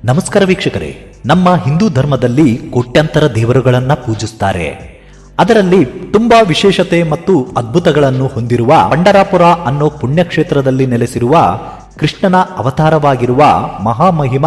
ನಮಸ್ಕಾರ ವೀಕ್ಷಕರೇ, ನಮ್ಮ ಹಿಂದೂ ಧರ್ಮದಲ್ಲಿ ಕೋಟ್ಯಾಂತರ ದೇವರುಗಳನ್ನ ಪೂಜಿಸುತ್ತಾರೆ. ಅದರಲ್ಲಿ ತುಂಬಾ ವಿಶೇಷತೆ ಮತ್ತು ಅದ್ಭುತಗಳನ್ನು ಹೊಂದಿರುವ ಪಂಡರಾಪುರ ಅನ್ನೋ ಪುಣ್ಯಕ್ಷೇತ್ರದಲ್ಲಿ ನೆಲೆಸಿರುವ ಕೃಷ್ಣನ ಅವತಾರವಾಗಿರುವ ಮಹಾಮಹಿಮ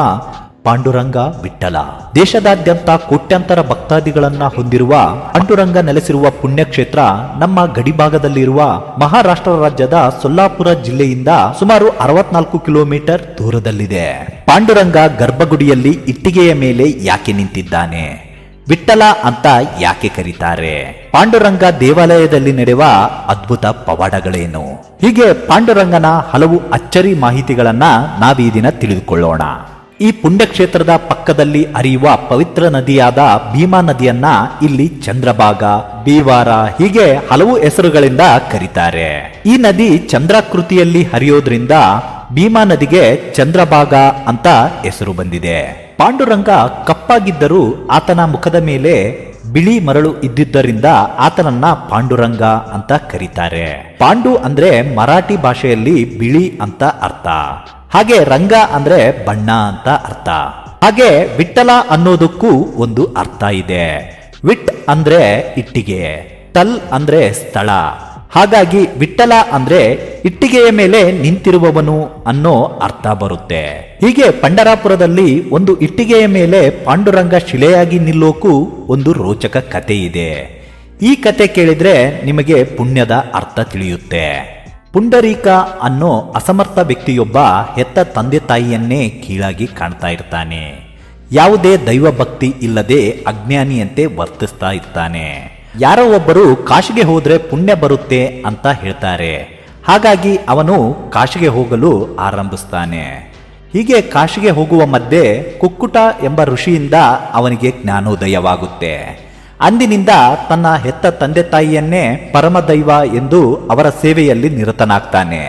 ಪಾಂಡುರಂಗ ವಿಠ್ಠಲ. ದೇಶದಾದ್ಯಂತ ಕೋಟ್ಯಾಂತರ ಭಕ್ತಾದಿಗಳನ್ನ ಹೊಂದಿರುವ ಪಾಂಡುರಂಗ ನೆಲೆಸಿರುವ ಪುಣ್ಯಕ್ಷೇತ್ರ ನಮ್ಮ ಗಡಿಭಾಗದಲ್ಲಿರುವ ಮಹಾರಾಷ್ಟ್ರ ರಾಜ್ಯದ ಸೊಲ್ಲಾಪುರ ಜಿಲ್ಲೆಯಿಂದ ಸುಮಾರು 64 ಕಿಲೋಮೀಟರ್ ದೂರದಲ್ಲಿದೆ. ಪಾಂಡುರಂಗ ಗರ್ಭಗುಡಿಯಲ್ಲಿ ಇಟ್ಟಿಗೆಯ ಮೇಲೆ ಯಾಕೆ ನಿಂತಿದ್ದಾನೆ, ವಿಠ್ಠಲ ಅಂತ ಯಾಕೆ ಕರೀತಾರೆ, ಪಾಂಡುರಂಗ ದೇವಾಲಯದಲ್ಲಿ ನಡೆಯುವ ಅದ್ಭುತ ಪವಾಡಗಳೇನು, ಹೀಗೆ ಪಾಂಡುರಂಗನ ಹಲವು ಅಚ್ಚರಿ ಮಾಹಿತಿಗಳನ್ನ ನಾವೀ ದಿನ ತಿಳಿದುಕೊಳ್ಳೋಣ. ಈ ಪುಣ್ಯಕ್ಷೇತ್ರದ ಪಕ್ಕದಲ್ಲಿ ಹರಿಯುವ ಪವಿತ್ರ ನದಿಯಾದ ಭೀಮಾ ನದಿಯನ್ನ ಇಲ್ಲಿ ಚಂದ್ರಭಾಗ, ಬೀವಾರ ಹೀಗೆ ಹಲವು ಹೆಸರುಗಳಿಂದ ಕರೀತಾರೆ. ಈ ನದಿ ಚಂದ್ರಾಕೃತಿಯಲ್ಲಿ ಹರಿಯೋದ್ರಿಂದ ಭೀಮಾ ನದಿಗೆ ಚಂದ್ರಭಾಗ ಅಂತ ಹೆಸರು ಬಂದಿದೆ. ಪಾಂಡುರಂಗ ಕಪ್ಪಾಗಿದ್ದರೂ ಆತನ ಮುಖದ ಮೇಲೆ ಬಿಳಿ ಮರಳು ಇದ್ದಿದ್ದರಿಂದ ಆತನನ್ನ ಪಾಂಡುರಂಗ ಅಂತ ಕರೀತಾರೆ. ಪಾಂಡು ಅಂದ್ರೆ ಮರಾಠಿ ಭಾಷೆಯಲ್ಲಿ ಬಿಳಿ ಅಂತ ಅರ್ಥ, ಹಾಗೆ ರಂಗ ಅಂದ್ರೆ ಬಣ್ಣ ಅಂತ ಅರ್ಥ. ಹಾಗೆ ವಿಠ್ಠಲ ಅನ್ನೋದಕ್ಕೂ ಒಂದು ಅರ್ಥ ಇದೆ. ವಿಟ್ ಅಂದ್ರೆ ಇಟ್ಟಿಗೆ, ತಲ್ ಅಂದ್ರೆ ಸ್ಥಳ. ಹಾಗಾಗಿ ವಿಠ್ಠಲ ಅಂದ್ರೆ ಇಟ್ಟಿಗೆಯ ಮೇಲೆ ನಿಂತಿರುವವನು ಅನ್ನೋ ಅರ್ಥ ಬರುತ್ತೆ. ಹೀಗೆ ಪಂಡರಾಪುರದಲ್ಲಿ ಒಂದು ಇಟ್ಟಿಗೆಯ ಮೇಲೆ ಪಾಂಡುರಂಗ ಶಿಲೆಯಾಗಿ ನಿಲ್ಲೋಕು ಒಂದು ರೋಚಕ ಕತೆ ಇದೆ. ಈ ಕತೆ ಕೇಳಿದ್ರೆ ನಿಮಗೆ ಪುಣ್ಯದ ಅರ್ಥ ತಿಳಿಯುತ್ತೆ. ಪುಂಡರೀಕ ಅನ್ನೋ ಅಸಮರ್ಥ ವ್ಯಕ್ತಿಯೊಬ್ಬ ಹೆತ್ತ ತಂದೆ ತಾಯಿಯನ್ನೇ ಕೀಳಾಗಿ ಕಾಣ್ತಾ ಇರ್ತಾನೆ. ಯಾವುದೇ ದೈವ ಭಕ್ತಿ ಇಲ್ಲದೆ ಅಜ್ಞಾನಿಯಂತೆ ವರ್ತಿಸ್ತಾ ಇರ್ತಾನೆ. ಯಾರೋ ಒಬ್ಬರು ಕಾಶಿಗೆ ಹೋದ್ರೆ ಪುಣ್ಯ ಬರುತ್ತೆ ಅಂತ ಹೇಳ್ತಾರೆ. ಹಾಗಾಗಿ ಅವನು ಕಾಶಿಗೆ ಹೋಗಲು ಆರಂಭಿಸ್ತಾನೆ. ಹೀಗೆ ಕಾಶಿಗೆ ಹೋಗುವ ಮಧ್ಯೆ ಕುಕ್ಕುಟ ಎಂಬ ಋಷಿಯಿಂದ ಅವನಿಗೆ ಜ್ಞಾನೋದಯವಾಗುತ್ತೆ. ಅಂದಿನಿಂದ ತನ್ನ ಹೆತ್ತ ತಂದೆ ತಾಯಿಯನ್ನೇ ಪರಮದೈವ ಎಂದು ಅವರ ಸೇವೆಯಲ್ಲಿ ನಿರತನಾಗ್ತಾನೆ.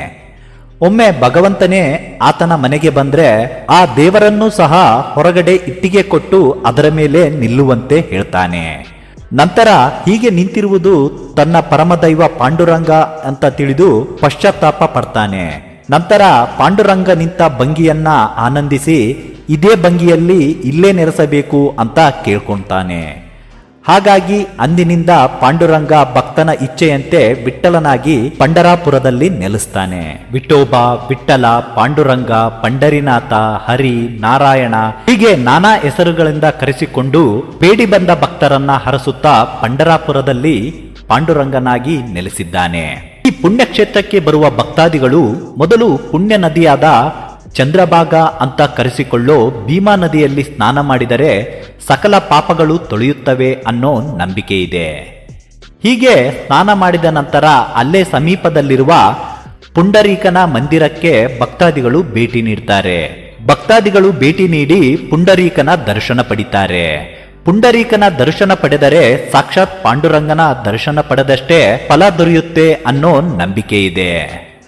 ಒಮ್ಮೆ ಭಗವಂತನೇ ಆತನ ಮನೆಗೆ ಬಂದ್ರೆ ಆ ದೇವರನ್ನೂ ಸಹ ಹೊರಗಡೆ ಇಟ್ಟಿಗೆ ಕೊಟ್ಟು ಅದರ ಮೇಲೆ ನಿಲ್ಲುವಂತೆ ಹೇಳ್ತಾನೆ. ನಂತರ ಹೀಗೆ ನಿಂತಿರುವುದು ತನ್ನ ಪರಮದೈವ ಪಾಂಡುರಂಗ ಅಂತ ತಿಳಿದು ಪಶ್ಚಾತ್ತಾಪ ಪಡ್ತಾನೆ. ನಂತರ ಪಾಂಡುರಂಗ ನಿಂತ ಭಂಗಿಯನ್ನ ಆನಂದಿಸಿ ಇದೇ ಭಂಗಿಯಲ್ಲಿ ಇಲ್ಲೇ ನೆರೆಸಬೇಕು ಅಂತ ಕೇಳ್ಕೊಂತಾನೆ. ಹಾಗಾಗಿ ಅಂದಿನಿಂದ ಪಾಂಡುರಂಗ ಭಕ್ತನ ಇಚ್ಛೆಯಂತೆ ವಿಠ್ಠಲನಾಗಿ ಪಂಡರಾಪುರದಲ್ಲಿ ನೆಲೆಸ್ತಾನೆ. ವಿಠೋಬ, ವಿಠ್ಠಲ, ಪಾಂಡುರಂಗ, ಪಂಡರಿನಾಥ, ಹರಿ, ನಾರಾಯಣ ಹೀಗೆ ನಾನಾ ಹೆಸರುಗಳಿಂದ ಕರೆಸಿಕೊಂಡು ಬೇಡಿ ಬಂದ ಭಕ್ತರನ್ನ ಹರಸುತ್ತಾ ಪಂಡರಾಪುರದಲ್ಲಿ ಪಾಂಡುರಂಗನಾಗಿ ನೆಲೆಸಿದ್ದಾನೆ. ಈ ಪುಣ್ಯಕ್ಷೇತ್ರಕ್ಕೆ ಬರುವ ಭಕ್ತಾದಿಗಳು ಮೊದಲು ಪುಣ್ಯ ನದಿಯಾದ ಚಂದ್ರಭಾಗ ಅಂತ ಕರೆಸಿಕೊಳ್ಳೋ ಭೀಮಾ ನದಿಯಲ್ಲಿ ಸ್ನಾನ ಮಾಡಿದರೆ ಸಕಲ ಪಾಪಗಳು ತೊಳೆಯುತ್ತವೆ ಅನ್ನೋ ನಂಬಿಕೆ ಇದೆ. ಹೀಗೆ ಸ್ನಾನ ಮಾಡಿದ ನಂತರ ಅಲ್ಲೇ ಸಮೀಪದಲ್ಲಿರುವ ಪುಂಡರೀಕನ ಮಂದಿರಕ್ಕೆ ಭಕ್ತಾದಿಗಳು ಭೇಟಿ ನೀಡ್ತಾರೆ. ಭಕ್ತಾದಿಗಳು ಭೇಟಿ ನೀಡಿ ಪುಂಡರೀಕನ ದರ್ಶನ ಪಡಿತಾರೆ. ಪುಂಡರೀಕನ ದರ್ಶನ ಪಡೆದರೆ ಸಾಕ್ಷಾತ್ ಪಾಂಡುರಂಗನ ದರ್ಶನ ಪಡೆದಷ್ಟೇ ಫಲ ದೊರೆಯುತ್ತೆ ಅನ್ನೋ ನಂಬಿಕೆ ಇದೆ.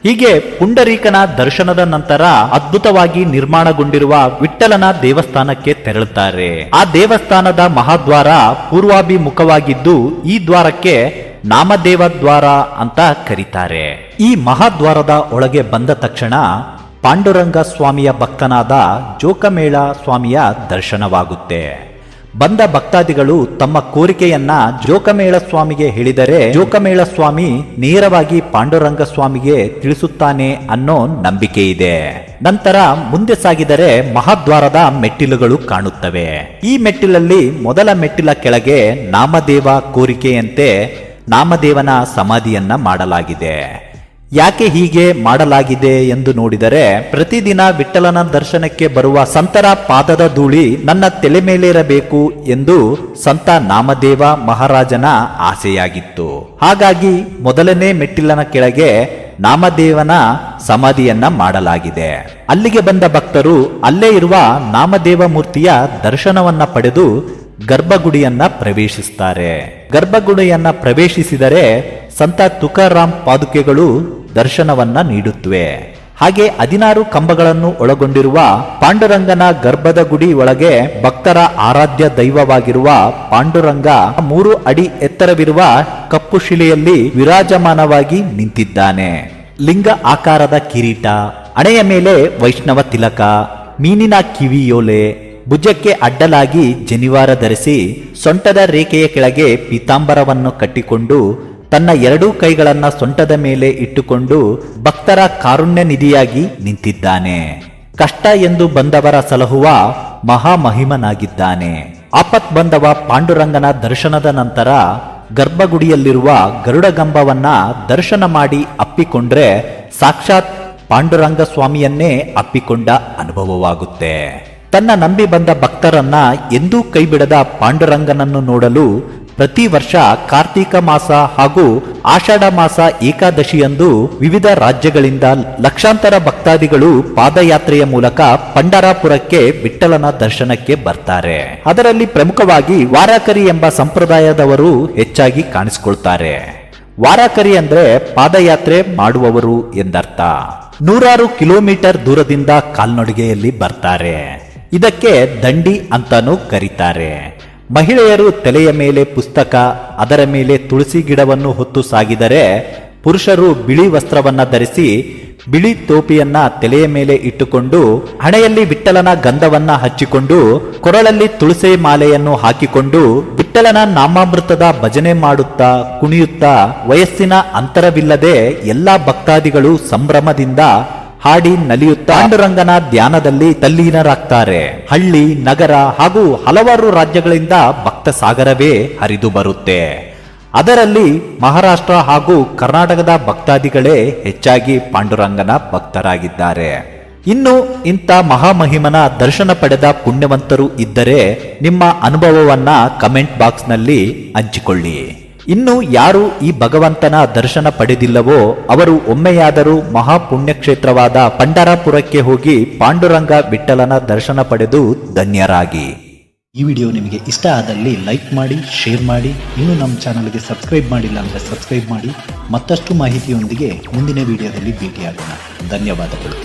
ಹೀಗೆ ಪುಂಡರೀಕನ ದರ್ಶನದ ನಂತರ ಅದ್ಭುತವಾಗಿ ನಿರ್ಮಾಣಗೊಂಡಿರುವ ವಿಠ್ಠಲನ ದೇವಸ್ಥಾನಕ್ಕೆ ತೆರಳುತ್ತಾರೆ. ಆ ದೇವಸ್ಥಾನದ ಮಹಾದ್ವಾರ ಪೂರ್ವಾಭಿಮುಖವಾಗಿದ್ದು ಈ ದ್ವಾರಕ್ಕೆ ನಾಮದೇವ ದ್ವಾರ ಅಂತ ಕರೀತಾರೆ. ಈ ಮಹಾದ್ವಾರದ ಒಳಗೆ ಬಂದ ತಕ್ಷಣ ಪಾಂಡುರಂಗ ಸ್ವಾಮಿಯ ಭಕ್ತನಾದ ಜೋಕಮೇಳ ಸ್ವಾಮಿಯ ದರ್ಶನವಾಗುತ್ತೆ. ಬಂದ ಭಕ್ತಾದಿಗಳು ತಮ್ಮ ಕೋರಿಕೆಯನ್ನ ಜೋಕಮೇಳ ಸ್ವಾಮಿಗೆ ಹೇಳಿದರೆ ಜೋಕಮೇಳ ಸ್ವಾಮಿ ನೇರವಾಗಿ ಪಾಂಡುರಂಗ ಸ್ವಾಮಿಗೆ ತಿಳಿಸುತ್ತಾನೆ ಅನ್ನೋ ನಂಬಿಕೆ ಇದೆ. ನಂತರ ಮುಂದೆ ಸಾಗಿದರೆ ಮಹಾದ್ವಾರದ ಮೆಟ್ಟಿಲುಗಳು ಕಾಣುತ್ತವೆ. ಈ ಮೆಟ್ಟಿಲಲ್ಲಿ ಮೊದಲ ಮೆಟ್ಟಿಲ ಕೆಳಗೆ ನಾಮದೇವ ಕೋರಿಕೆಯಂತೆ ನಾಮದೇವನ ಸಮಾಧಿಯನ್ನ ಮಾಡಲಾಗಿದೆ. ಯಾಕೆ ಹೀಗೆ ಮಾಡಲಾಗಿದೆ ಎಂದು ನೋಡಿದರೆ ಪ್ರತಿದಿನ ವಿಠ್ಠಲನ ದರ್ಶನಕ್ಕೆ ಬರುವ ಸಂತರ ಪಾದದ ಧೂಳಿ ನನ್ನ ತಲೆ ಮೇಲಿರಬೇಕು ಎಂದು ಸಂತ ನಾಮದೇವ ಮಹಾರಾಜನ ಆಸೆಯಾಗಿತ್ತು. ಹಾಗಾಗಿ ಮೊದಲನೇ ಮೆಟ್ಟಿಲನ ಕೆಳಗೆ ನಾಮದೇವನ ಸಮಾಧಿಯನ್ನ ಮಾಡಲಾಗಿದೆ. ಅಲ್ಲಿಗೆ ಬಂದ ಭಕ್ತರು ಅಲ್ಲೇ ಇರುವ ನಾಮದೇವ ಮೂರ್ತಿಯ ದರ್ಶನವನ್ನ ಪಡೆದು ಗರ್ಭಗುಡಿಯನ್ನ ಪ್ರವೇಶಿಸುತ್ತಾರೆ. ಗರ್ಭಗುಡಿಯನ್ನ ಪ್ರವೇಶಿಸಿದರೆ ಸಂತ ತುಕಾರಾಮ್ ಪಾದುಕೆಗಳು ದರ್ಶನವನ್ನ ನೀಡುತ್ತವೆ. ಹಾಗೆ 16 ಕಂಬಗಳನ್ನು ಒಳಗೊಂಡಿರುವ ಪಾಂಡುರಂಗನ ಗರ್ಭದ ಗುಡಿ ಒಳಗೆ ಭಕ್ತರ ಆರಾಧ್ಯ ದೈವವಾಗಿರುವ ಪಾಂಡುರಂಗ 3 ಅಡಿ ಎತ್ತರವಿರುವ ಕಪ್ಪು ಶಿಲೆಯಲ್ಲಿ ವಿರಾಜಮಾನವಾಗಿ ನಿಂತಿದ್ದಾನೆ. ಲಿಂಗ ಆಕಾರದ ಕಿರೀಟ, ಹಣೆಯ ಮೇಲೆ ವೈಷ್ಣವ ತಿಲಕ, ಮೀನಿನ ಕಿವಿಯೋಲೆ, ಭುಜಕ್ಕೆ ಅಡ್ಡಲಾಗಿ ಜನಿವಾರ ಧರಿಸಿ ಸೊಂಟದ ರೇಖೆಯ ಕೆಳಗೆ ಪೀತಾಂಬರವನ್ನು ಕಟ್ಟಿಕೊಂಡು ತನ್ನ ಎರಡೂ ಕೈಗಳನ್ನ ಸೊಂಟದ ಮೇಲೆ ಇಟ್ಟುಕೊಂಡು ಭಕ್ತರ ಕಾರುಣ್ಯ ನಿಧಿಯಾಗಿ ನಿಂತಿದ್ದಾನೆ. ಕಷ್ಟ ಎಂದು ಬಂದವರ ಸಲಹುವ ಮಹಾಮಹಿಮನಾಗಿದ್ದಾನೆ. ಆಪತ್ ಬಂದವ ಪಾಂಡುರಂಗನ ದರ್ಶನದ ನಂತರ ಗರ್ಭಗುಡಿಯಲ್ಲಿರುವ ಗರುಡಗಂಬವನ್ನ ದರ್ಶನ ಮಾಡಿ ಅಪ್ಪಿಕೊಂಡ್ರೆ ಸಾಕ್ಷಾತ್ ಪಾಂಡುರಂಗ ಸ್ವಾಮಿಯನ್ನೇ ಅಪ್ಪಿಕೊಂಡ ಅನುಭವವಾಗುತ್ತೆ. ತನ್ನ ನಂಬಿ ಬಂದ ಭಕ್ತರನ್ನ ಎಂದೂ ಕೈಬಿಡದ ಪಾಂಡುರಂಗನನ್ನು ನೋಡಲು ಪ್ರತಿ ವರ್ಷ ಕಾರ್ತೀಕ ಮಾಸ ಹಾಗೂ ಆಷಾಢ ಮಾಸ ಏಕಾದಶಿಯಂದು ವಿವಿಧ ರಾಜ್ಯಗಳಿಂದ ಲಕ್ಷಾಂತರ ಭಕ್ತಾದಿಗಳು ಪಾದಯಾತ್ರೆಯ ಮೂಲಕ ಪಂಢರಾಪುರಕ್ಕೆ ವಿಠ್ಠಲನ ದರ್ಶನಕ್ಕೆ ಬರ್ತಾರೆ. ಅದರಲ್ಲಿ ಪ್ರಮುಖವಾಗಿ ವಾರಕರಿ ಎಂಬ ಸಂಪ್ರದಾಯದವರು ಹೆಚ್ಚಾಗಿ ಕಾಣಿಸಿಕೊಳ್ತಾರೆ. ವಾರಕರಿ ಅಂದ್ರೆ ಪಾದಯಾತ್ರೆ ಮಾಡುವವರು ಎಂದರ್ಥ. 100 ಕಿಲೋಮೀಟರ್ ದೂರದಿಂದ ಕಾಲ್ನಡಿಗೆಯಲ್ಲಿ ಬರ್ತಾರೆ. ಇದಕ್ಕೆ ದಂಡಿ ಅಂತಾನೂ ಕರೀತಾರೆ. ಮಹಿಳೆಯರು ತಲೆಯ ಮೇಲೆ ಪುಸ್ತಕ, ಅದರ ಮೇಲೆ ತುಳಸಿ ಗಿಡವನ್ನು ಹೊತ್ತು ಸಾಗಿದರೆ, ಪುರುಷರು ಬಿಳಿ ವಸ್ತ್ರವನ್ನ ಧರಿಸಿ ಬಿಳಿ ಟೋಪಿಯನ್ನ ತಲೆಯ ಮೇಲೆ ಇಟ್ಟುಕೊಂಡು ಹಣೆಯಲ್ಲಿ ವಿಠ್ಠಲನ ಗಂಧವನ್ನ ಹಚ್ಚಿಕೊಂಡು ಕೊರಳಲ್ಲಿ ತುಳಸಿ ಮಾಲೆಯನ್ನು ಹಾಕಿಕೊಂಡು ವಿಠ್ಠಲನ ನಾಮಾಮೃತದ ಭಜನೆ ಮಾಡುತ್ತಾ ಕುಣಿಯುತ್ತಾ ವಯಸ್ಸಿನ ಅಂತರವಿಲ್ಲದೆ ಎಲ್ಲಾ ಭಕ್ತಾದಿಗಳು ಸಂಭ್ರಮದಿಂದ ಹಾಡಿ ನಲಿಯುತ್ತಾ ಪಾಂಡುರಂಗನ ಧ್ಯಾನದಲ್ಲಿ ತಲ್ಲೀನರಾಗ್ತಾರೆ. ಹಳ್ಳಿ, ನಗರ ಹಾಗೂ ಹಲವಾರು ರಾಜ್ಯಗಳಿಂದ ಭಕ್ತ ಸಾಗರವೇ ಹರಿದು ಬರುತ್ತೆ. ಅದರಲ್ಲಿ ಮಹಾರಾಷ್ಟ್ರ ಹಾಗೂ ಕರ್ನಾಟಕದ ಭಕ್ತಾದಿಗಳೇ ಹೆಚ್ಚಾಗಿ ಪಾಂಡುರಂಗನ ಭಕ್ತರಾಗಿದ್ದಾರೆ. ಇನ್ನು ಇಂಥ ಮಹಾಮಹಿಮನ ದರ್ಶನ ಪಡೆದ ಪುಣ್ಯವಂತರು ಇದ್ದರೆ ನಿಮ್ಮ ಅನುಭವವನ್ನ ಕಮೆಂಟ್ ಬಾಕ್ಸ್ನಲ್ಲಿ ಹಂಚಿಕೊಳ್ಳಿ. ಇನ್ನು ಯಾರು ಈ ಭಗವಂತನ ದರ್ಶನ ಪಡೆದಿಲ್ಲವೋ ಅವರು ಒಮ್ಮೆಯಾದರೂ ಮಹಾಪುಣ್ಯಕ್ಷೇತ್ರವಾದ ಪಂಢರಾಪುರಕ್ಕೆ ಹೋಗಿ ಪಾಂಡುರಂಗ ವಿಠ್ಠಲನ ದರ್ಶನ ಪಡೆದು ಧನ್ಯರಾಗಿ. ಈ ವಿಡಿಯೋ ನಿಮಗೆ ಇಷ್ಟ ಆದಲ್ಲಿ ಲೈಕ್ ಮಾಡಿ, ಶೇರ್ ಮಾಡಿ. ಇನ್ನೂ ನಮ್ಮ ಚಾನಲ್ಗೆ ಸಬ್ಸ್ಕ್ರೈಬ್ ಮಾಡಿಲ್ಲ ಅಂದರೆ ಸಬ್ಸ್ಕ್ರೈಬ್ ಮಾಡಿ. ಮತ್ತಷ್ಟು ಮಾಹಿತಿಯೊಂದಿಗೆ ಮುಂದಿನ ವಿಡಿಯೋದಲ್ಲಿ ಭೇಟಿಯಾಗೋಣ. ಧನ್ಯವಾದಗಳು.